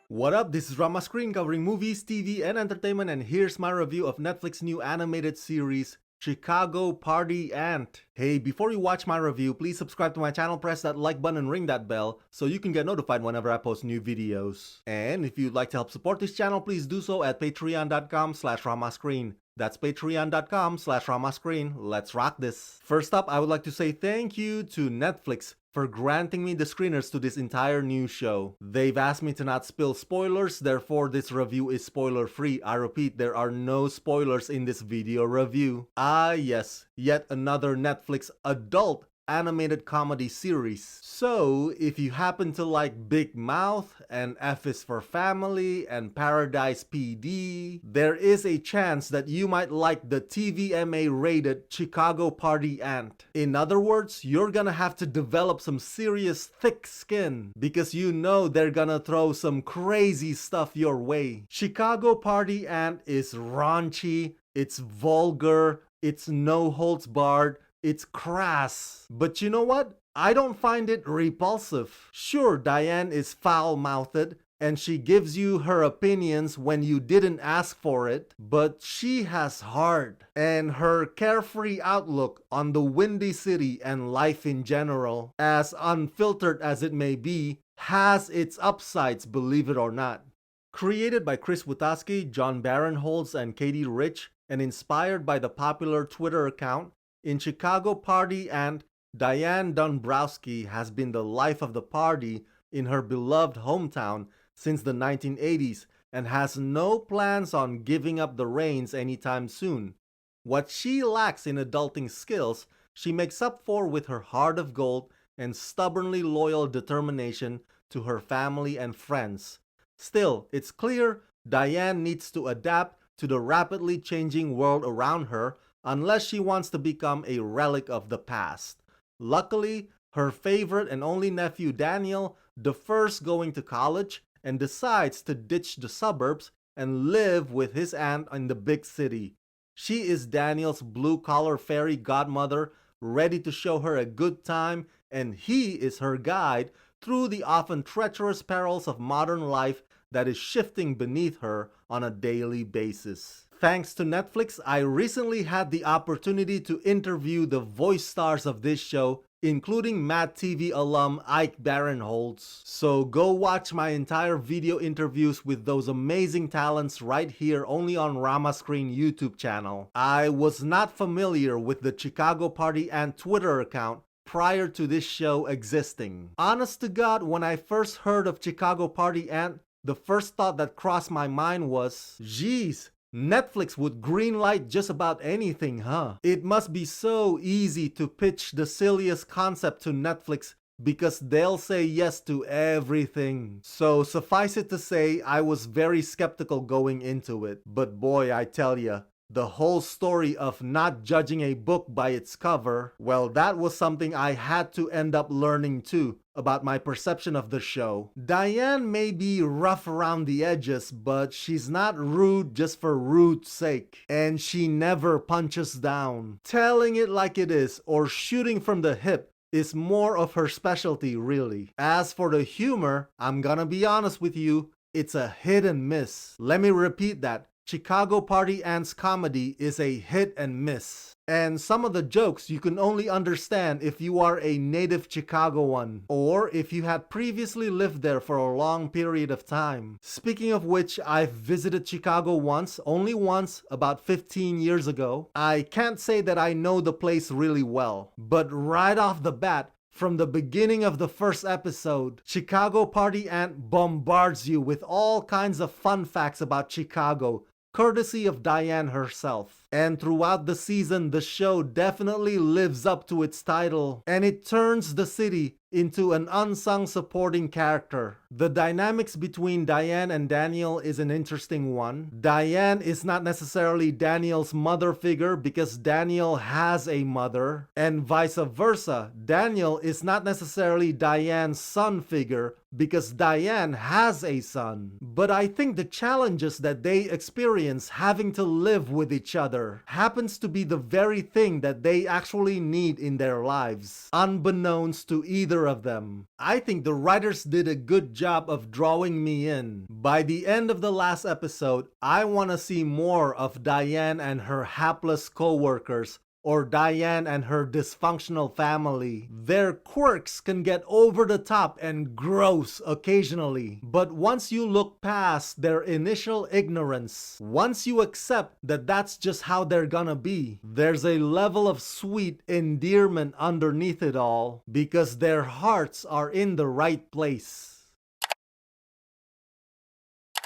What up, this is Rama Screen covering movies, TV, and entertainment, and here's my review of Netflix's new animated series, Chicago Party Ant. Hey, before you watch my review, please subscribe to my channel, press that like button, and ring that bell so you can get notified whenever I post new videos. And if you'd like to help support this channel, please do so at patreon.com/ramascreen. That's patreon.com/ramascreen. Let's rock this. First up, I would like to say thank you to Netflix for granting me the screeners to this entire new show. They've asked me to not spill spoilers, therefore this review is spoiler free. I repeat, there are no spoilers in this video review. Ah yes, yet another Netflix adult animated comedy series. So, if you happen to like Big Mouth and F is for Family and Paradise PD, there is a chance that you might like the TVMA rated Chicago Party Ant. In other words, you're gonna have to develop some serious thick skin because you know they're gonna throw some crazy stuff your way. Chicago Party Ant is raunchy, it's vulgar, it's no holds barred, it's crass. But you know what? I don't find it repulsive. Sure, Diane is foul-mouthed, and she gives you her opinions when you didn't ask for it, but she has heart. And her carefree outlook on the Windy City and life in general, as unfiltered as it may be, has its upsides, believe it or not. Created by Chris Witowski, John Barinholtz, and Katie Rich, and inspired by the popular Twitter account, in Chicago Party Ant, Diane Dunbrowski has been the life of the party in her beloved hometown since the 1980s and has no plans on giving up the reins anytime soon. What she lacks in adulting skills, she makes up for with her heart of gold and stubbornly loyal determination to her family and friends. Still, it's clear Diane needs to adapt to the rapidly changing world around her unless she wants to become a relic of the past. Luckily, her favorite and only nephew Daniel defers going to college and decides to ditch the suburbs and live with his aunt in the big city. She is Daniel's blue-collar fairy godmother, ready to show her a good time, and he is her guide through the often treacherous perils of modern life that is shifting beneath her on a daily basis. Thanks to Netflix, I recently had the opportunity to interview the voice stars of this show, including Mad TV alum Ike Barinholtz. So go watch my entire video interviews with those amazing talents right here only on Rama Screen YouTube channel. I was not familiar with the Chicago Party Ant Twitter account prior to this show existing. Honest to God, when I first heard of Chicago Party Ant, the first thought that crossed my mind was, geez, Netflix would greenlight just about anything, huh? It must be so easy to pitch the silliest concept to Netflix because they'll say yes to everything. So suffice it to say, I was very skeptical going into it. But boy, I tell ya, the whole story of not judging a book by its cover, well, that was something I had to end up learning too about my perception of the show. Diane may be rough around the edges, but she's not rude just for rude's sake. And she never punches down. Telling it like it is or shooting from the hip is more of her specialty, really. As for the humor, I'm gonna be honest with you, it's a hit and miss. Let me repeat that. Chicago Party Ant's comedy is a hit and miss. And some of the jokes you can only understand if you are a native Chicagoan, or if you had previously lived there for a long period of time. Speaking of which, I've visited Chicago once, only once, about 15 years ago. I can't say that I know the place really well, but right off the bat, from the beginning of the first episode, Chicago Party Ant bombards you with all kinds of fun facts about Chicago, courtesy of Diane herself. And throughout the season, the show definitely lives up to its title, and it turns the city into an unsung supporting character. The dynamics between Diane and Daniel is an interesting one. Diane is not necessarily Daniel's mother figure because Daniel has a mother, and vice versa. Daniel is not necessarily Diane's son figure because Diane has a son. But I think the challenges that they experience having to live with each other happens to be the very thing that they actually need in their lives, unbeknownst to either of them. I think the writers did a good job of drawing me in. By the end of the last episode, I want to see more of Diane and her hapless co-workers, or Diane and her dysfunctional family. Their quirks can get over the top and gross occasionally, but once you look past their initial ignorance, once you accept that that's just how they're gonna be, there's a level of sweet endearment underneath it all, because their hearts are in the right place.